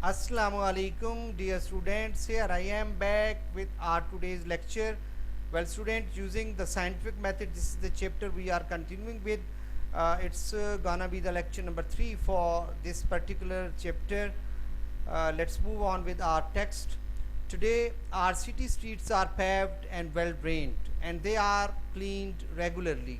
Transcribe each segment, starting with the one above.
Assalamu alaikum, dear students. Here I am back with our today's lecture. Well, students, using the scientific method, this is the chapter we are continuing with. It's gonna be the lecture number 3 for this particular chapter. Let's move on with our text. Today, our city streets are paved and well drained, and they are cleaned regularly.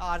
our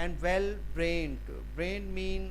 and well drained mean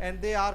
and they are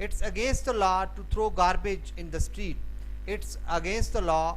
It's against the law to throw garbage in the street. It's against the law,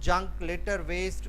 junk, litter, waste,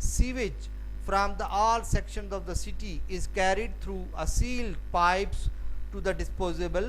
Sewage from the all sections of the city is carried through a sealed pipes to the disposable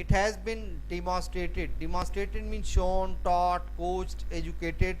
it has been demonstrated means shown, taught, coached, educated,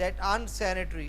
that unsanitary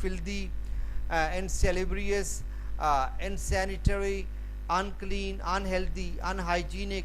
filthy, insalubrious, insanitary, unclean, unhealthy, unhygienic,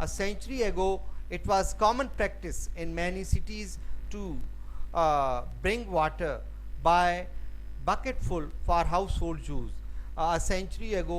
A century ago, it was common practice in many cities to bring water by bucketful for household use. A century ago,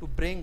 to bring,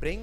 bring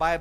by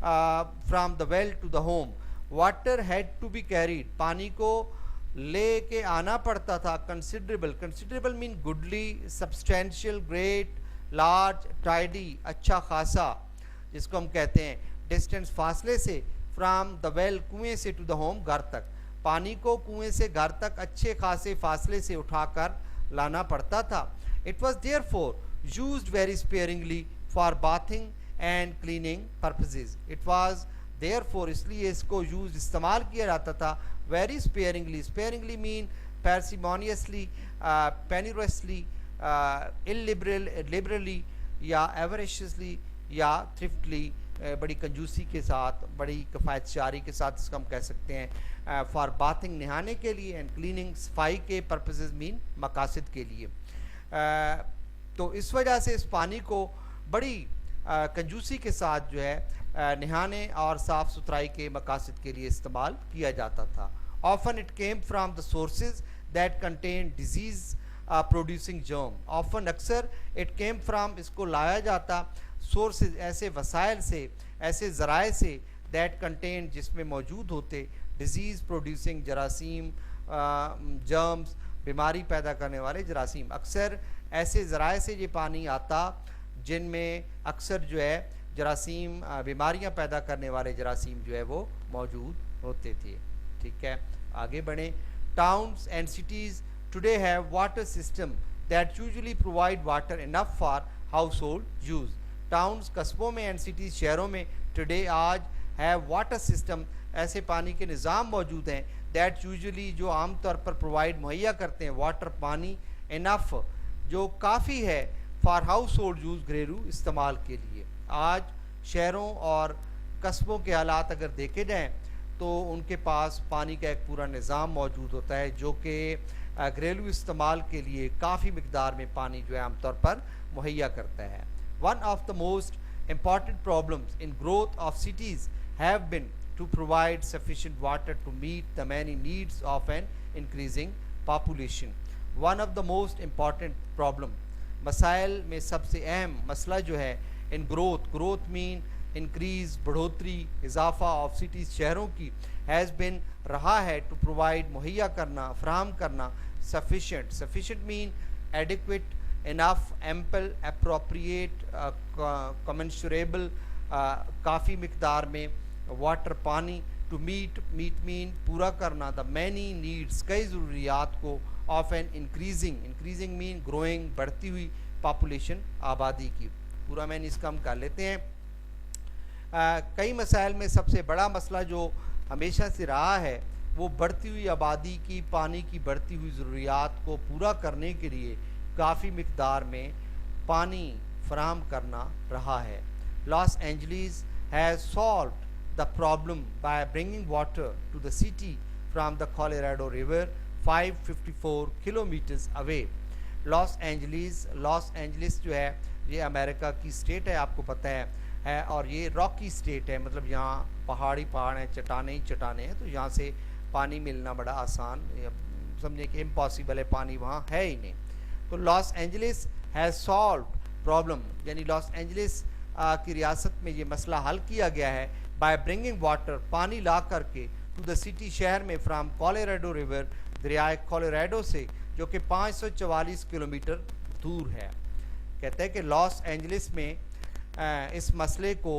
from the well to the home. Water had to be carried. پانی کو لے کے آنا پڑتا تھا. Considerable, considerable mean goodly, substantial, great, large, tidy, اچھا خاصا جس کو ہم کہتے ہیں. Distance فاصلے سے, from the well کنویں سے to the home گھر تک. پانی کو کنویں سے گھر تک اچھے خاصے فاصلے سے اٹھا کر لانا پڑتا تھا. It was therefore used very sparingly for bathing and cleaning purposes. It was therefore اس لیے اس کو یوز استعمال کیا جاتا تھا very sparingly. Sparingly mean parsimoniously, penuriously, illiberally یا avariciously یا thriftily, بڑی کنجوسی کے ساتھ, بڑی کفایت شعاری کے ساتھ اس کو ہم کہہ سکتے ہیں. فار باتھنگ نہانے کے لیے, اینڈ کلیننگ صفائی کے پرپزز مین مقاصد کے لیے. تو اس وجہ سے اس پانی کو بڑی کنجوسی کے ساتھ جو ہے نہانے اور صاف ستھرائی کے مقاصد کے لیے استعمال کیا جاتا تھا. Often it came from the sources that contained disease producing germ. Often اکثر it came from اس کو لایا جاتا sources ایسے وسائل سے, ایسے ذرائع سے that contained جس میں موجود ہوتے disease producing جراثیم, germs بیماری پیدا کرنے والے جراثیم. اکثر ایسے ذرائع سے یہ پانی آتا جن میں اکثر جو ہے جراثیم, بیماریاں پیدا کرنے والے جراثیم جو ہے وہ موجود ہوتے تھے. ٹھیک ہے, آگے بڑھیں. Towns and cities today have water system that usually provide water enough for household use. Towns قصبوں میں and cities شہروں میں today آج have water system ایسے پانی کے نظام موجود ہیں that usually جو عام طور پر provide مہیا کرتے ہیں water پانی enough جو کافی ہے for household use گھریلو استعمال کے لیے. آج شہروں اور قصبوں کے حالات اگر دیکھے جائیں تو ان کے پاس پانی کا ایک پورا نظام موجود ہوتا ہے جو کہ گھریلو استعمال کے لیے کافی مقدار میں پانی جو ہے عام طور پر مہیا کرتا ہے. One of the most important problems in growth of cities have been to provide sufficient water to meet the many needs of an increasing population. One of the most important problem, مسائل میں سب سے اہم مسئلہ جو ہے in growth mean increase, بڑھوتری, اضافہ of cities شہروں کی, has been رہا ہے to provide مہیا کرنا, فراہم کرنا, sufficient mean adequate, enough, ample, appropriate, commensurable, کافی مقدار میں واٹر پانی, to meet mean پورا کرنا, the many needs کئی ضروریات کو, of an increasing mean growing بڑھتی ہوئی population آبادی کی. پورا مین اس کا ہم کر لیتے ہیں. کئی مسائل میں سب سے بڑا مسئلہ جو ہمیشہ سے رہا ہے وہ بڑھتی ہوئی آبادی کی پانی کی بڑھتی ہوئی ضروریات کو پورا کرنے کے لیے کافی مقدار میں پانی فراہم کرنا رہا ہے. لاس اینجلیس has solved the problem by bringing water to the city from the Colorado River 554 kilometers away. لاس اینجلیس جو ہے یہ امریکہ کی اسٹیٹ ہے, آپ کو پتہ ہے اور یہ راکی اسٹیٹ ہے, مطلب یہاں پہاڑ ہیں, چٹانیں ہی چٹانیں ہیں, تو یہاں سے پانی ملنا بڑا آسان, سمجھیں کہ امپاسبل ہے, پانی وہاں ہے ہی نہیں. تو لاس اینجلیس ہیز سالوڈ پرابلم, یعنی لاس اینجلیس کی ریاست میں یہ مسئلہ حل کیا گیا ہے بائی برنگنگ واٹر, پانی لا کر کے, ٹو دا سٹی شہر میں, فرام کولیراڈو ریور, دریائے کولیراڈو سے, جو کہ 544 کلومیٹر دور ہے. کہتے ہیں کہ لاس اینجلس میں اس مسئلے کو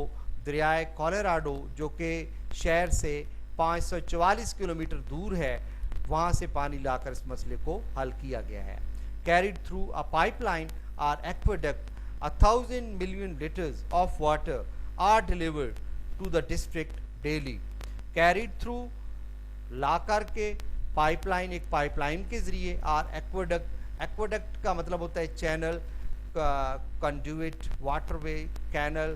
دریائے کولیراڈو جو کہ شہر سے 544 کلومیٹر دور ہے وہاں سے پانی لا کر اس مسئلے کو حل کیا گیا ہے. carried through a pipeline or aqueduct 1,000 million liters of water are delivered to the district daily. carried through لا کر کے, پائپ لائن ایک پائپ لائن کے ذریعے, اور ایکویڈکٹ کا مطلب ہوتا ہے چینل, کنڈیوٹ, واٹر وے, کینل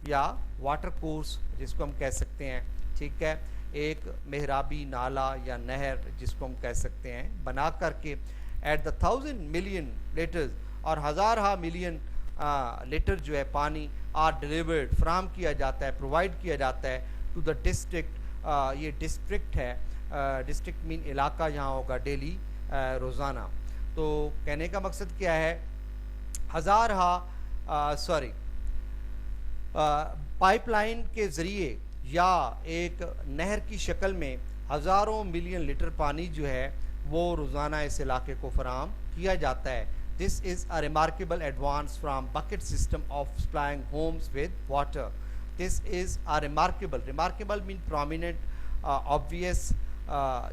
یا واٹر کورس جس کو ہم کہہ سکتے ہیں. ٹھیک ہے, ایک محرابی نالا یا نہر جس کو ہم کہہ سکتے ہیں, بنا کر کے ایٹ دا 1,000 ملین لیٹرز, اور ہزارہ ملین لیٹر جو ہے پانی آر ڈیلیورڈ, فراہم کیا جاتا ہے, پرووائڈ کیا جاتا ہے ٹو دا ڈسٹرکٹ. یہ ڈسٹرکٹ ہے, ڈسٹرکٹ مین علاقہ یہاں ہوگا, ڈیلی, روزانہ. تو کہنے کا مقصد کیا ہے, پائپ لائن کے ذریعے یا ایک نہر کی شکل میں ہزاروں ملین لیٹر پانی جو ہے وہ روزانہ اس علاقے کو فراہم کیا جاتا ہے. This is a remarkable advance from bucket system of supplying homes with water. This is a remarkable mean prominent obvious.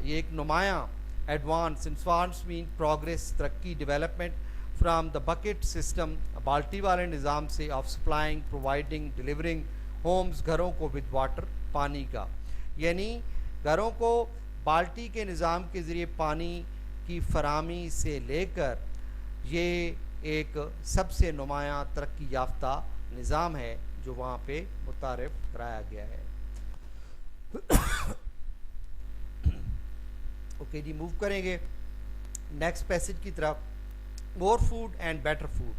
یہ ایک نمایاں ایڈوانس مین پروگریس ترقی development from the bucket system بالٹی والے نظام سے of supplying providing delivering homes گھروں کو ود واٹر پانی کا. یعنی گھروں کو بالٹی کے نظام کے ذریعے پانی کی فراہمی سے لے کر یہ ایک سب سے نمایاں ترقی یافتہ نظام ہے جو وہاں پہ متعارف کرایا گیا ہے. اوکے جی، موو کریں گے نیکسٹ پیسج کی طرف. More food and better food.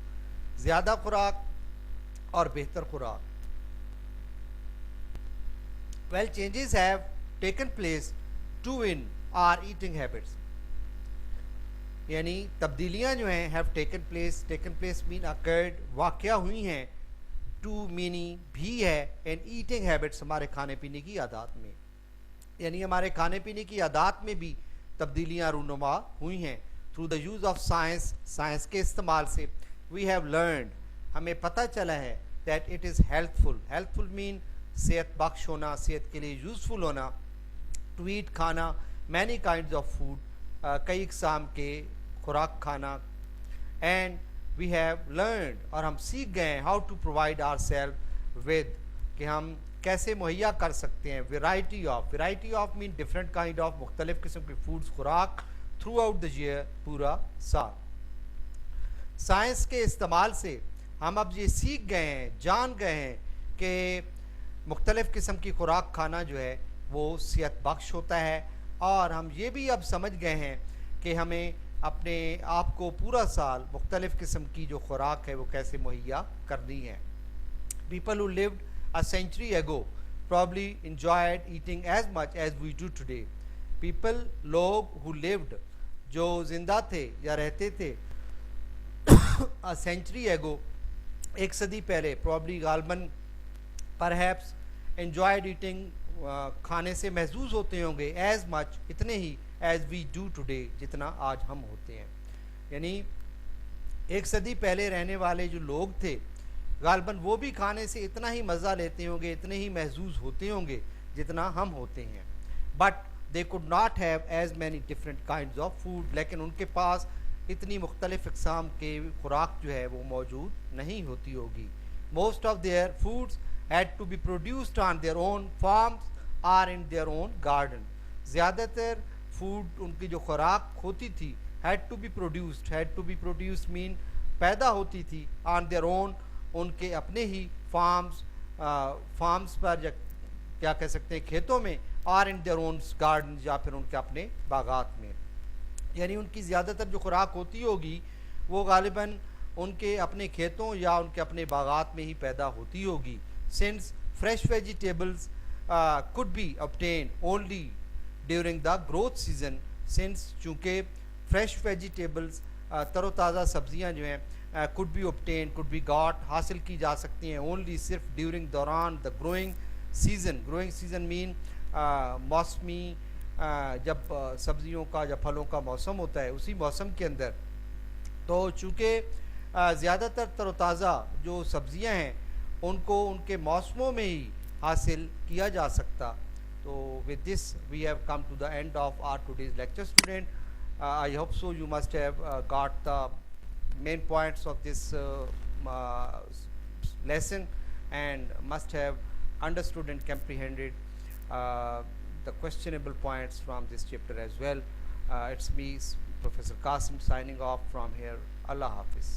زیادہ خوراک اور بہتر خوراک. Well changes have taken place to in our eating habits. یعنی تبدیلیاں جو ہیں have taken place mean occurred واقع ہوئی ہیں. ٹو مینی بھی ہے ان ایٹنگ ہیبٹس ہمارے کھانے پینے کی عادات میں. یعنی ہمارے کھانے پینے کی عادات میں بھی تبدیلیاں رونما ہوئی ہیں. Through the use of science کے استعمال سے وی ہیو لرنڈ ہمیں پتہ چلا ہے دیٹ اٹ از ہیلتھ فل مین صحت بخش ہونا، صحت کے لیے یوزفل ہونا. ٹو ایٹ کھانا مینی کائنڈز آف فوڈ کئی اقسام کے خوراک کھانا. اینڈ وی ہیو لرنڈ اور ہم سیکھ گئے ہیں how to provide our self with کہ ہم کیسے مہیا کر سکتے ہیں variety of mean different kind of مختلف قسم کے فوڈز خوراک تھرو آؤٹ دا ایئر پورا سال. سائنس کے استعمال سے ہم اب یہ سیکھ گئے ہیں، جان گئے ہیں کہ مختلف قسم کی خوراک کھانا جو ہے وہ صحت بخش ہوتا ہے. اور ہم یہ بھی اب سمجھ گئے ہیں کہ ہمیں اپنے آپ کو پورا سال مختلف قسم کی جو خوراک ہے وہ کیسے مہیا کرنی ہے. People who lived a century ago probably enjoyed eating as much as we do today. لوگ who lived جو زندہ تھے یا رہتے تھے a century ago ایک صدی پہلے probably غالباً perhaps enjoyed eating کھانے سے محظوظ ہوتے ہوں گے as much اتنے ہی as we do today جتنا آج ہم ہوتے ہیں. یعنی ایک صدی پہلے رہنے والے جو لوگ تھے غالباً وہ بھی کھانے سے اتنا ہی مزہ لیتے ہوں گے، اتنے ہی محظوظ ہوتے ہوں گے جتنا ہم ہوتے ہیں. But they could not have as many different kinds of food. لیکن ان کے پاس اتنی مختلف اقسام کے خوراک جو ہے وہ موجود نہیں ہوتی ہوگی. Most of their foods had to be produced on their own farms or in their own garden. زیادہ تر فوڈ ان کی جو خوراک ہوتی تھی had to be produced mean پیدا ہوتی تھی on their own ان کے اپنے ہی فارمز پر کیا کہہ سکتے ہیں کھیتوں میں اور ان دیئر اون گارڈن یا پھر ان کے اپنے باغات میں. یعنی ان کی زیادہ تر جو خوراک ہوتی ہوگی وہ غالباً ان کے اپنے کھیتوں یا ان کے اپنے باغات میں ہی پیدا ہوتی ہوگی. Since fresh vegetables could be obtained only during the growth season. Since چونکہ فریش ویجیٹیبلز تر و تازہ سبزیاں جو ہیں could be obtained could be got حاصل کی جا سکتی ہیں only صرف during دوران the growing season mean موسمی جب سبزیوں کا یا پھلوں کا موسم ہوتا ہے اسی موسم کے اندر. تو چونکہ زیادہ تر و تازہ جو سبزیاں ہیں ان کو ان کے موسموں میں ہی حاصل کیا جا سکتا. تو with this we have come to the end of our today's lecture, student. I hope so you must have got the main points of this lesson and must have understood and comprehended the questionable points from this chapter as well. It's me, Professor Qasim, signing off from here. Allah Hafiz.